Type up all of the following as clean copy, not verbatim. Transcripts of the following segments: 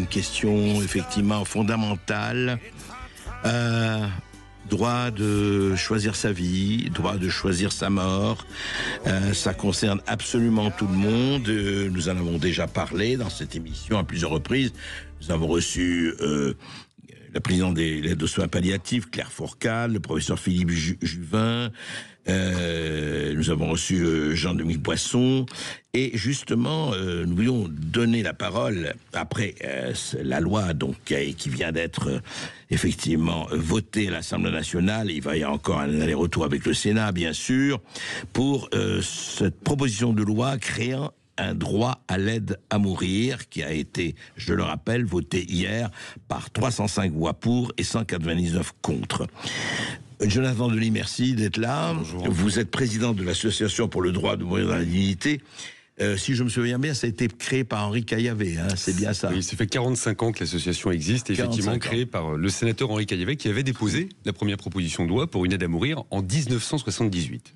une question effectivement fondamentale. Droit de choisir sa vie, droit de choisir sa mort. Ça concerne absolument tout le monde. Nous en avons déjà parlé dans cette émission à plusieurs reprises. Nous avons reçu la présidente de l'aide aux soins palliatifs, Claire Fourcade, le professeur Philippe Juvin. Nous avons reçu Jean-Dominique Boisson. Et justement, nous voulions donner la parole, après la loi donc, qui vient d'être effectivement votée à l'Assemblée nationale. Il va y avoir encore un aller-retour avec le Sénat, bien sûr, pour cette proposition de loi créant un droit à l'aide à mourir qui a été, je le rappelle, voté hier par 305 voix pour et 199 contre. Jonathan Delis, merci d'être là. Bonjour. Vous êtes président de l'Association pour le droit de mourir dans la dignité. Si je me souviens bien, ça a été créé par Henri Caillavet, hein, c'est bien ça? Oui, ça fait 45 ans que l'association existe, effectivement créée par le sénateur Henri Caillavet qui avait déposé la première proposition de loi pour une aide à mourir en 1978.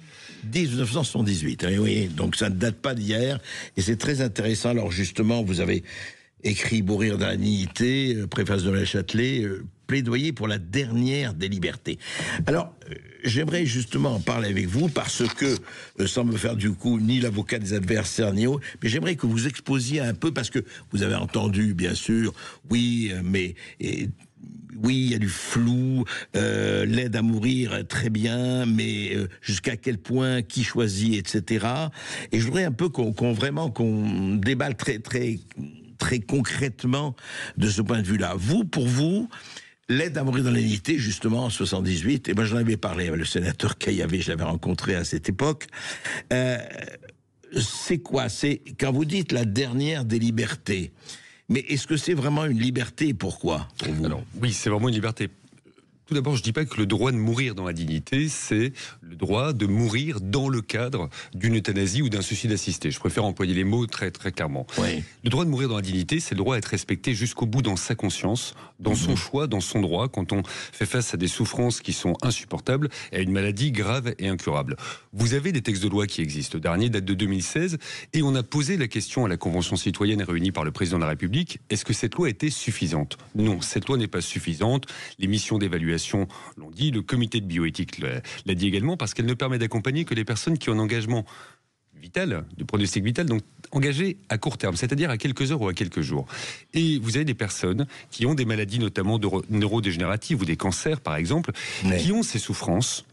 1978, oui, donc ça ne date pas d'hier, et c'est très intéressant. Alors justement, vous avez écrit Mourir dans la dignité, préface de la Châtelet, plaidoyer pour la dernière des libertés. Alors, j'aimerais justement en parler avec vous parce que, sans me faire du coup ni l'avocat des adversaires ni autre, mais j'aimerais que vous exposiez un peu, parce que vous avez entendu, bien sûr, oui, mais... oui, il y a du flou, l'aide à mourir, très bien, mais jusqu'à quel point, qui choisit, etc. Et je voudrais un peu qu'on déballe très concrètement de ce point de vue-là. Pour vous, l'aide à mourir dans la dignité, justement, en 78, et moi j'en avais parlé avec le sénateur Caillavet, je l'avais rencontré à cette époque, c'est quoi? C'est, quand vous dites la dernière des libertés, mais est-ce que c'est vraiment une liberté? Pourquoi pour vous? Alors, oui, c'est vraiment une liberté. Tout d'abord, je ne dis pas que le droit de mourir dans la dignité, c'est le droit de mourir dans le cadre d'une euthanasie ou d'un suicide assisté. Je préfère employer les mots très, très clairement. Oui. Le droit de mourir dans la dignité, c'est le droit à être respecté jusqu'au bout dans sa conscience, dans son choix, dans son droit, quand on fait face à des souffrances qui sont insupportables et à une maladie grave et incurable. Vous avez des textes de loi qui existent. Le dernier date de 2016 et on a posé la question à la Convention citoyenne réunie par le président de la République. Est-ce que cette loi était suffisante? Non, cette loi n'est pas suffisante. Les missions d'évaluation l'ont dit, le comité de bioéthique l'a dit également, parce qu'elle ne permet d'accompagner que les personnes qui ont un engagement vital, de pronostic vital, donc engagé à court terme, c'est-à-dire à quelques heures ou à quelques jours. Et vous avez des personnes qui ont des maladies notamment neurodégénératives ou des cancers par exemple, qui ont ces souffrances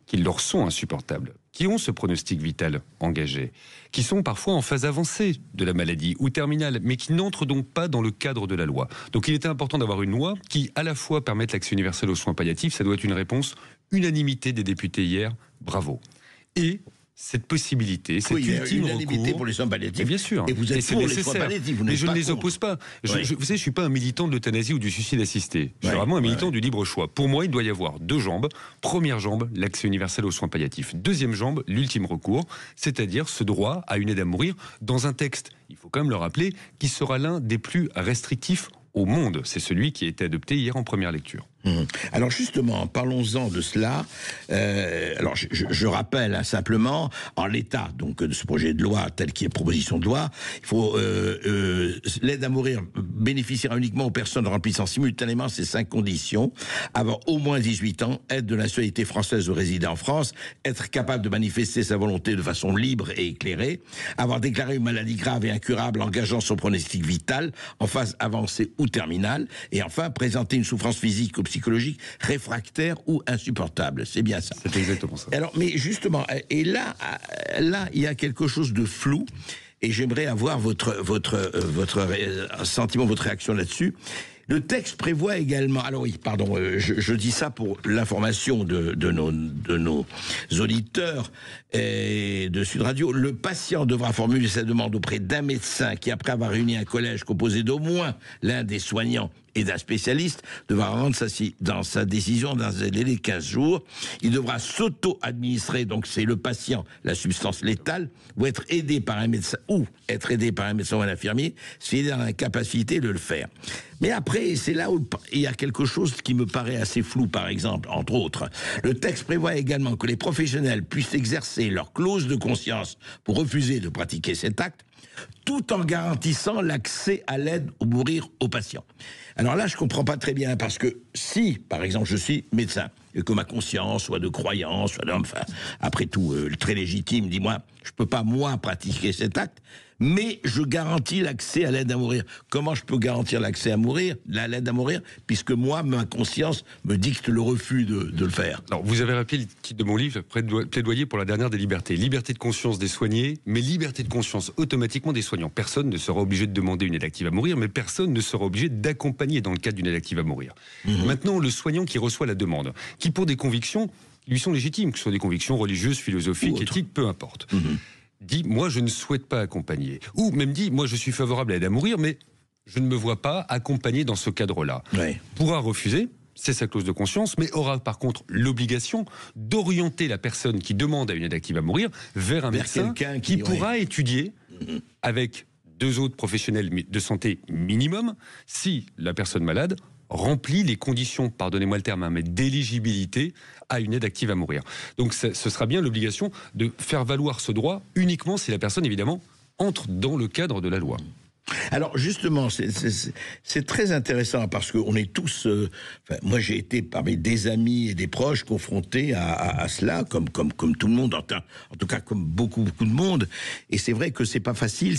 qui leur sont insupportables, qui ont ce pronostic vital engagé, qui sont parfois en phase avancée de la maladie ou terminale, mais qui n'entrent donc pas dans le cadre de la loi. Donc il était important d'avoir une loi qui, à la fois, permette l'accès universel aux soins palliatifs, ça doit être une réponse, unanimité des députés hier, bravo. Et cette possibilité, cette ultime unanimité recours pour les soins palliatifs. Mais bien sûr. Et vous êtes pour les soins palliatifs, mais je ne les oppose pas. Vous savez, je ne suis pas un militant de l'euthanasie ou du suicide assisté. Je suis vraiment un militant du libre choix. Pour moi, il doit y avoir deux jambes. Première jambe, l'accès universel aux soins palliatifs. Deuxième jambe, l'ultime recours, c'est-à-dire ce droit à une aide à mourir dans un texte, il faut quand même le rappeler, qui sera l'un des plus restrictifs au monde. C'est celui qui a été adopté hier en première lecture. Alors justement, parlons-en de cela. Alors je rappelle simplement, en l'état donc de ce projet de loi tel qu'il est proposition de loi, il faut l'aide à mourir bénéficiera uniquement aux personnes remplissant simultanément ces 5 conditions: avoir au moins 18 ans, être de nationalité française ou résider en France, être capable de manifester sa volonté de façon libre et éclairée, avoir déclaré une maladie grave et incurable engageant son pronostic vital en phase avancée ou terminale, et enfin présenter une souffrance physique ou psychologique réfractaire ou insupportable. C'est bien ça. C'est exactement ça. Alors, mais justement, et là, il y a quelque chose de flou, et j'aimerais avoir votre sentiment, votre réaction là-dessus. Le texte prévoit également, alors oui, pardon, je dis ça pour l'information de nos auditeurs et de Sud Radio. Le patient devra formuler sa demande auprès d'un médecin qui, après avoir réuni un collège composé d'au moins l'un des soignants et d'un spécialiste, devra rendre sa décision dans un délai de 15 jours. Il devra s'auto-administrer, donc c'est le patient, la substance létale, ou être aidé par un médecin ou un infirmier, s'il est dans l'incapacité de le faire. Mais après, c'est là où il y a quelque chose qui me paraît assez flou, par exemple, entre autres. Le texte prévoit également que les professionnels puissent exercer leur clause de conscience pour refuser de pratiquer cet acte, tout en garantissant l'accès à l'aide au mourir aux patients. Alors là, je comprends pas très bien, parce que si, par exemple, je suis médecin, et que ma conscience, soit de croyance, soit enfin, après tout, très légitime, dis-moi, je peux pas, moi, pratiquer cet acte, mais je garantis l'accès à l'aide à mourir. Comment je peux garantir l'accès à mourir, l'aide à mourir, puisque moi, ma conscience me dicte le refus de le faire? Alors, vous avez rappelé le titre de mon livre, Plaidoyer pour la dernière des libertés. Liberté de conscience des soignés, mais liberté de conscience automatiquement des soignants. Personne ne sera obligé de demander une aide active à mourir, mais personne ne sera obligé d'accompagner dans le cadre d'une aide active à mourir. Maintenant, le soignant qui reçoit la demande, qui pour des convictions lui sont légitimes, que ce soit des convictions religieuses, philosophiques, éthiques, peu importe, dit, moi je ne souhaite pas accompagner. Ou même dit, moi je suis favorable à l'aide à mourir, mais je ne me vois pas accompagner dans ce cadre-là. Ouais. Pourra refuser, c'est sa clause de conscience, mais aura par contre l'obligation d'orienter la personne qui demande à une aide active à mourir vers un médecin qui pourra étudier avec 2 autres professionnels de santé minimum si la personne malade remplit les conditions, pardonnez-moi le terme, hein, mais d'éligibilité à une aide active à mourir. Donc ce sera bien l'obligation de faire valoir ce droit uniquement si la personne, évidemment, entre dans le cadre de la loi. Alors justement, c'est très intéressant, parce qu'on est tous, moi j'ai été parmi des amis et des proches confrontés à cela, comme tout le monde, en tout cas comme beaucoup de monde. Et c'est vrai que c'est pas facile.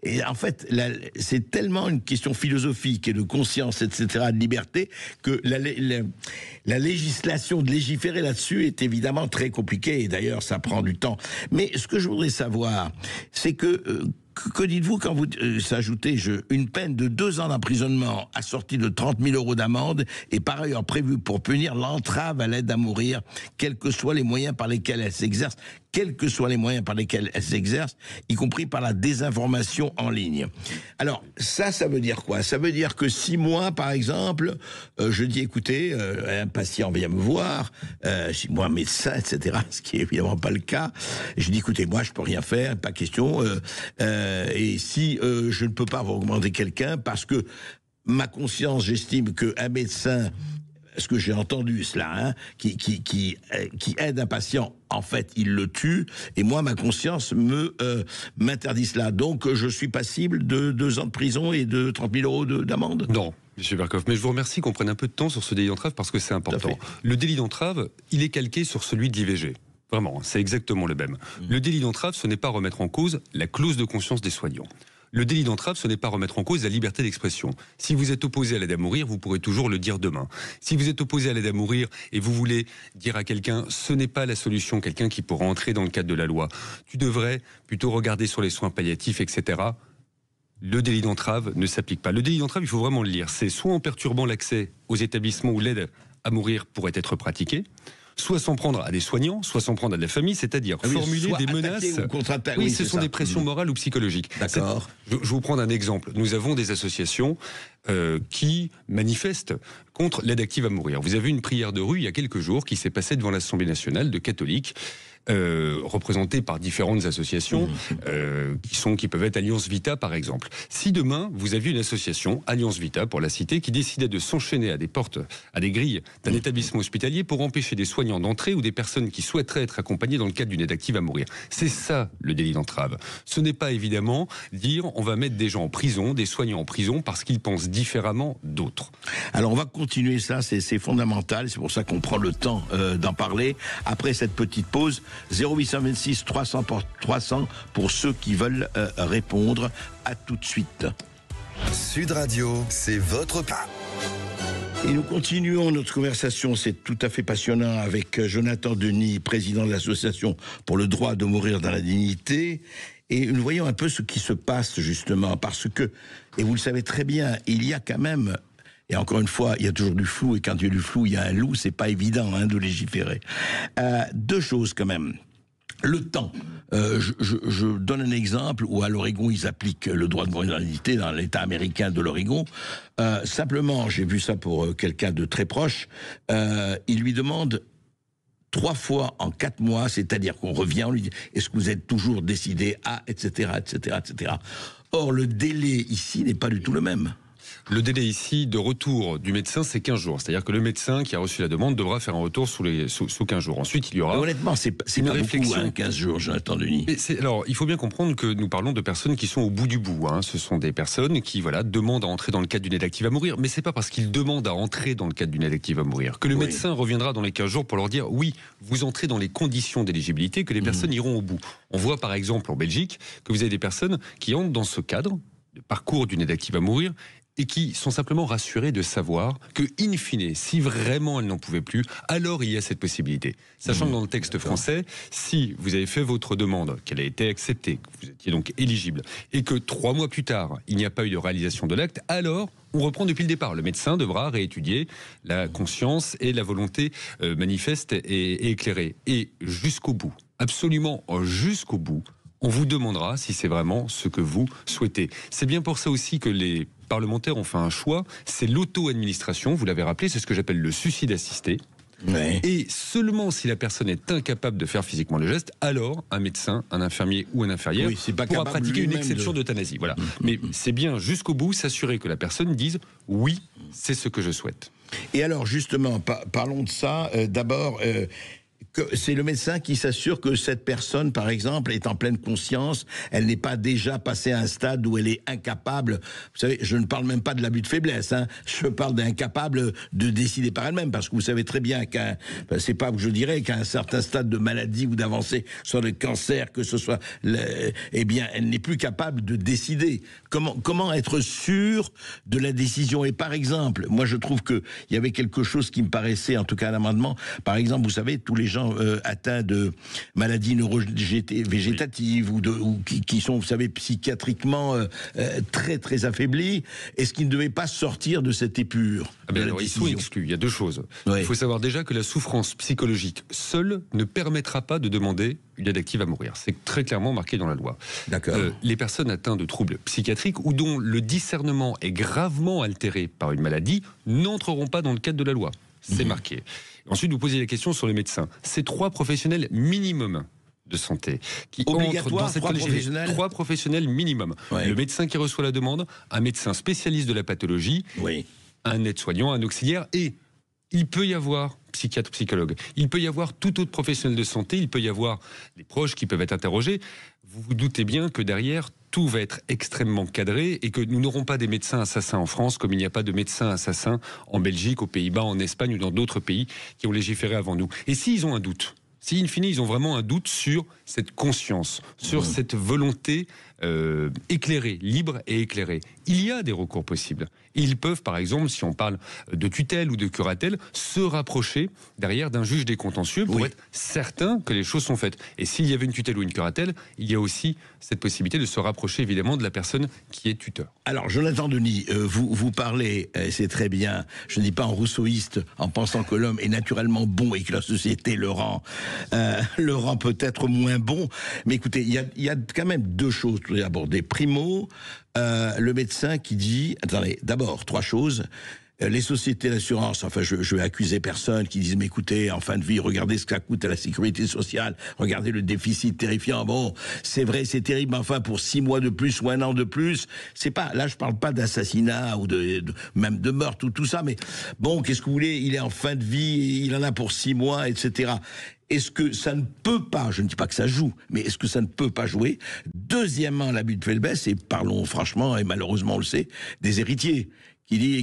Et en fait, c'est tellement une question philosophique et de conscience, etc., de liberté, que la législation, de légiférer là-dessus est évidemment très compliquée. Et d'ailleurs, ça prend du temps. Mais ce que je voudrais savoir, c'est que dites-vous quand vous s'ajoutez une peine de 2 ans d'emprisonnement assortie de 30 000 € d'amende est par ailleurs prévue pour punir l'entrave à l'aide à mourir, quels que soient les moyens par lesquels elle s'exerce, y compris par la désinformation en ligne. Alors, ça veut dire quoi? Ça veut dire que si moi, par exemple, je dis, écoutez, un patient vient me voir, si moi, médecin, etc., ce qui est évidemment pas le cas, je dis, écoutez, moi, je peux rien faire, pas question, et si je ne peux pas augmenter quelqu'un parce que ma conscience, j'estime qu'un médecin, ce que j'ai entendu cela, hein, qui aide un patient, en fait, il le tue, et moi, ma conscience m'interdit cela. Donc, je suis passible de 2 ans de prison et de 30 000 € d'amende? Non. M. Berkoff, mais je vous remercie qu'on prenne un peu de temps sur ce délit d'entrave, parce que c'est important. Le délit d'entrave, il est calqué sur celui de l'IVG. Vraiment, c'est exactement le même. Le délit d'entrave, ce n'est pas remettre en cause la clause de conscience des soignants. Le délit d'entrave, ce n'est pas remettre en cause la liberté d'expression. Si vous êtes opposé à l'aide à mourir, vous pourrez toujours le dire demain. Si vous êtes opposé à l'aide à mourir et vous voulez dire à quelqu'un, ce n'est pas la solution, quelqu'un qui pourra entrer dans le cadre de la loi, tu devrais plutôt regarder sur les soins palliatifs, etc., le délit d'entrave ne s'applique pas. Le délit d'entrave, il faut vraiment le lire. C'est soit en perturbant l'accès aux établissements où l'aide à mourir pourrait être pratiquée, soit s'en prendre à des soignants, soit s'en prendre à de la famille, c'est-à-dire formuler des menaces. Oui, ce sont des pressions morales ou psychologiques. D'accord. Je vais vous prendre un exemple. Nous avons des associations qui manifestent contre l'aide active à mourir. Vous avez une prière de rue il y a quelques jours qui s'est passée devant l'Assemblée nationale de catholiques, représentées par différentes associations qui peuvent être Alliance Vita par exemple. Si demain vous aviez une association, Alliance Vita pour la citer, qui décidait de s'enchaîner à des portes, à des grilles d'un établissement hospitalier pour empêcher des soignants d'entrer ou des personnes qui souhaiteraient être accompagnées dans le cadre d'une aide active à mourir. C'est ça le délit d'entrave. Ce n'est pas évidemment dire on va mettre des gens en prison, des soignants en prison parce qu'ils pensent différemment d'autres. Alors on va continuer ça, c'est fondamental, c'est pour ça qu'on prend le temps d'en parler après cette petite pause. 0826 300 pour ceux qui veulent répondre. À tout de suite. Sud Radio, c'est votre... Et nous continuons notre conversation, c'est tout à fait passionnant, avec Jonathan Denis, président de l'association pour le droit de mourir dans la dignité. Et nous voyons un peu ce qui se passe justement, parce que, et vous le savez très bien, il y a quand même... Et encore une fois, il y a toujours du flou, et quand il y a du flou, il y a un loup, c'est pas évident de légiférer. 2 choses quand même. Le temps. Je donne un exemple où à l'Oregon, ils appliquent le droit de mourir dans la dignité dans l'État américain de l'Oregon. Simplement, j'ai vu ça pour quelqu'un de très proche, il lui demande 3 fois en 4 mois, c'est-à-dire qu'on revient, on lui dit, est-ce que vous êtes toujours décidé à, etc., etc., etc. Or, le délai ici n'est pas du tout le même. Le délai ici de retour du médecin, c'est 15 jours. C'est-à-dire que le médecin qui a reçu la demande devra faire un retour sous 15 jours. Ensuite, il y aura... Mais honnêtement, c'est une pas réflexion. beaucoup, 15 jours, Jonathan Denis. Alors, il faut bien comprendre que nous parlons de personnes qui sont au bout du bout. Ce sont des personnes qui demandent à entrer dans le cadre d'une aide active à mourir. Mais c'est pas parce qu'ils demandent à entrer dans le cadre d'une aide active à mourir que le médecin reviendra dans les 15 jours pour leur dire oui, vous entrez dans les conditions d'éligibilité, que les personnes iront au bout. On voit par exemple en Belgique que vous avez des personnes qui entrent dans ce cadre de parcours d'une aide active à mourir et qui sont simplement rassurés de savoir que, in fine, si vraiment elles n'en pouvaient plus, alors il y a cette possibilité. Sachant que dans le texte français, si vous avez fait votre demande, qu'elle a été acceptée, que vous étiez donc éligible, et que 3 mois plus tard, il n'y a pas eu de réalisation de l'acte, alors on reprend depuis le départ. Le médecin devra réétudier la conscience et la volonté manifeste et éclairée. Et jusqu'au bout, absolument jusqu'au bout, on vous demandera si c'est vraiment ce que vous souhaitez. C'est bien pour ça aussi que les parlementaires ont fait un choix, c'est l'auto-administration, vous l'avez rappelé, c'est ce que j'appelle le suicide assisté. Ouais. Et seulement si la personne est incapable de faire physiquement le geste, alors un médecin, un infirmier ou un infirmière pourra pratiquer une exception d'euthanasie. Voilà. Mais c'est bien jusqu'au bout s'assurer que la personne dise oui, c'est ce que je souhaite. Et alors justement, parlons de ça. D'abord, c'est le médecin qui s'assure que cette personne, par exemple, est en pleine conscience, elle n'est pas déjà passée à un stade où elle est incapable. Vous savez, je ne parle même pas de l'abus de faiblesse, je parle d'incapable de décider par elle-même, parce que vous savez très bien c'est pas, je dirais, qu'à un certain stade de maladie ou d'avancée, soit de cancer, que ce soit, eh bien, elle n'est plus capable de décider. Comment être sûr de la décision? Et par exemple, moi je trouve que il y avait quelque chose qui me paraissait, en tout cas à l'amendement, par exemple, vous savez, tous les gens atteints de maladies neurovégétatives ou qui sont, vous savez, psychiatriquement très très affaiblis, est-ce qu'ils ne devaient pas sortir de cette épure? Alors, ils sont exclus. Il y a 2 choses. Il faut savoir déjà que la souffrance psychologique seule ne permettra pas de demander une aide active à mourir. C'est très clairement marqué dans la loi. D'accord. Les personnes atteintes de troubles psychiatriques ou dont le discernement est gravement altéré par une maladie n'entreront pas dans le cadre de la loi. C'est marqué. Ensuite, vous posez la question sur les médecins. C'est 3 professionnels minimum de santé qui entrent dans cette collectivité. 3 professionnels minimum. Ouais. Le médecin qui reçoit la demande, un médecin spécialiste de la pathologie, un aide-soignant, un auxiliaire, et il peut y avoir psychiatre, psychologue, il peut y avoir tout autre professionnel de santé, il peut y avoir des proches qui peuvent être interrogés. Vous vous doutez bien que derrière, tout va être extrêmement cadré et que nous n'aurons pas des médecins assassins en France comme il n'y a pas de médecins assassins en Belgique, aux Pays-Bas, en Espagne ou dans d'autres pays qui ont légiféré avant nous. Et s'ils ont un doute, si in fine ils ont vraiment un doute sur cette conscience, sur cette volonté éclairée, libre et éclairée, il y a des recours possibles. Et ils peuvent, par exemple, si on parle de tutelle ou de curatelle, se rapprocher derrière d'un juge des contentieux pour être certain que les choses sont faites. Et s'il y avait une tutelle ou une curatelle, il y a aussi cette possibilité de se rapprocher évidemment de la personne qui est tuteur. Alors, Jonathan Denis, vous parlez, c'est très bien, je ne dis pas en rousseauiste, en pensant que l'homme est naturellement bon et que la société le rend peut-être moins bon. Mais écoutez, il y a quand même 2 choses à aborder. Primo, le médecin qui dit, attendez, d'abord 3 choses. Les sociétés d'assurance, enfin je vais accuser personne, qui disent mais écoutez, en fin de vie, regardez ce que ça coûte à la sécurité sociale, regardez le déficit terrifiant. Bon, c'est vrai, c'est terrible, mais enfin pour 6 mois de plus ou 1 an de plus, c'est pas, là je parle pas d'assassinat ou même de meurtre ou tout ça, mais bon, qu'est-ce que vous voulez, il est en fin de vie, il en a pour 6 mois, etc. Est-ce que ça ne peut pas, je ne dis pas que ça joue, mais est-ce que ça ne peut pas jouer? Deuxièmement, l'abus de faiblesse, et parlons franchement, et malheureusement on le sait, des héritiers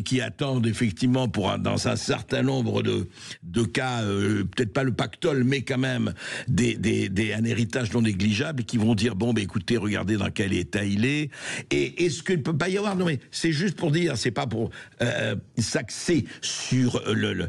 qui attendent effectivement dans un certain nombre de cas, peut-être pas le pactole, mais quand même un héritage non négligeable, qui vont dire bon, écoutez, regardez dans quel état il est. Et est-ce qu'il ne peut pas y avoir, non mais c'est juste pour dire, c'est pas pour s'axer sur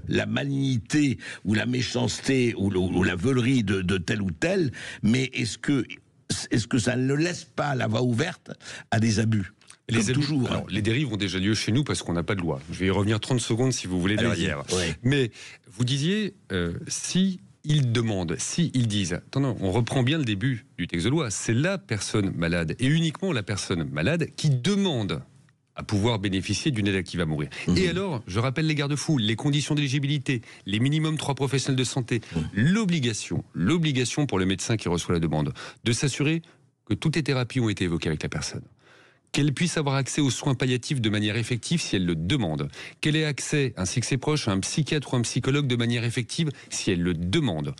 la malignité ou la méchanceté ou la veulerie de tel ou tel, mais est-ce que ça ne laisse pas la voie ouverte à des abus? Les abus, toujours. Alors, les dérives ont déjà lieu chez nous parce qu'on n'a pas de loi. Je vais y revenir 30 secondes si vous voulez derrière. Mais vous disiez, si ils demandent, si ils disent, attends, on reprend bien le début du texte de loi, c'est la personne malade et uniquement la personne malade qui demande à pouvoir bénéficier d'une aide active à mourir. Et alors, je rappelle les garde-fous, les conditions d'éligibilité, les minimum 3 professionnels de santé, l'obligation pour le médecin qui reçoit la demande de s'assurer que toutes les thérapies ont été évoquées avec la personne, qu'elle puisse avoir accès aux soins palliatifs de manière effective si elle le demande, qu'elle ait accès, ainsi que ses proches, à un psychiatre ou un psychologue de manière effective si elle le demande.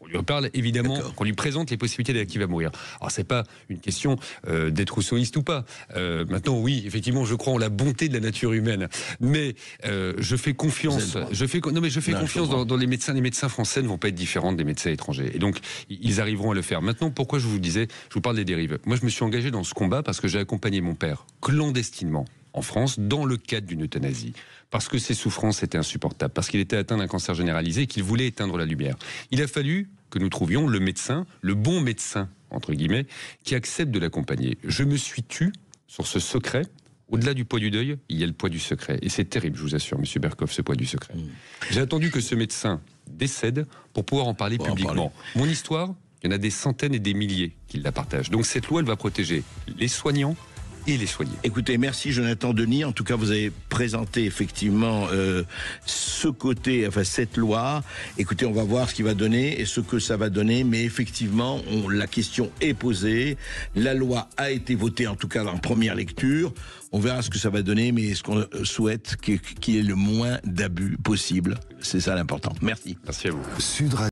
On lui parle évidemment, qu'on lui présente les possibilités d'être qui va mourir. Alors c'est pas une question d'être rousseauiste ou pas. Maintenant oui, effectivement, je crois en la bonté de la nature humaine, mais je fais confiance. Je fais confiance dans les médecins. Les médecins français ne vont pas être différents des médecins étrangers, et donc ils arriveront à le faire. Maintenant, pourquoi je vous parle des dérives. Moi, je me suis engagé dans ce combat parce que j'ai accompagné mon père clandestinement en France dans le cadre d'une euthanasie, parce que ses souffrances étaient insupportables, parce qu'il était atteint d'un cancer généralisé et qu'il voulait éteindre la lumière. Il a fallu que nous trouvions le médecin, le bon médecin, entre guillemets, qui accepte de l'accompagner. Je me suis tu sur ce secret. Au-delà du poids du deuil, il y a le poids du secret. Et c'est terrible, je vous assure, Monsieur Berkoff, ce poids du secret. J'ai attendu que ce médecin décède pour pouvoir en parler publiquement. Mon histoire, il y en a des centaines et des milliers qui la partagent. Donc cette loi, elle va protéger les soignants et les soignés. Écoutez, merci Jonathan Denis. En tout cas, vous avez présenté effectivement ce côté, enfin cette loi. Écoutez, on va voir ce qu'il va donner et ce que ça va donner. Mais effectivement, la question est posée. La loi a été votée, en tout cas en première lecture. On verra ce que ça va donner, mais ce qu'on souhaite, qu'il y ait le moins d'abus possible. C'est ça l'important. Merci. Merci à vous.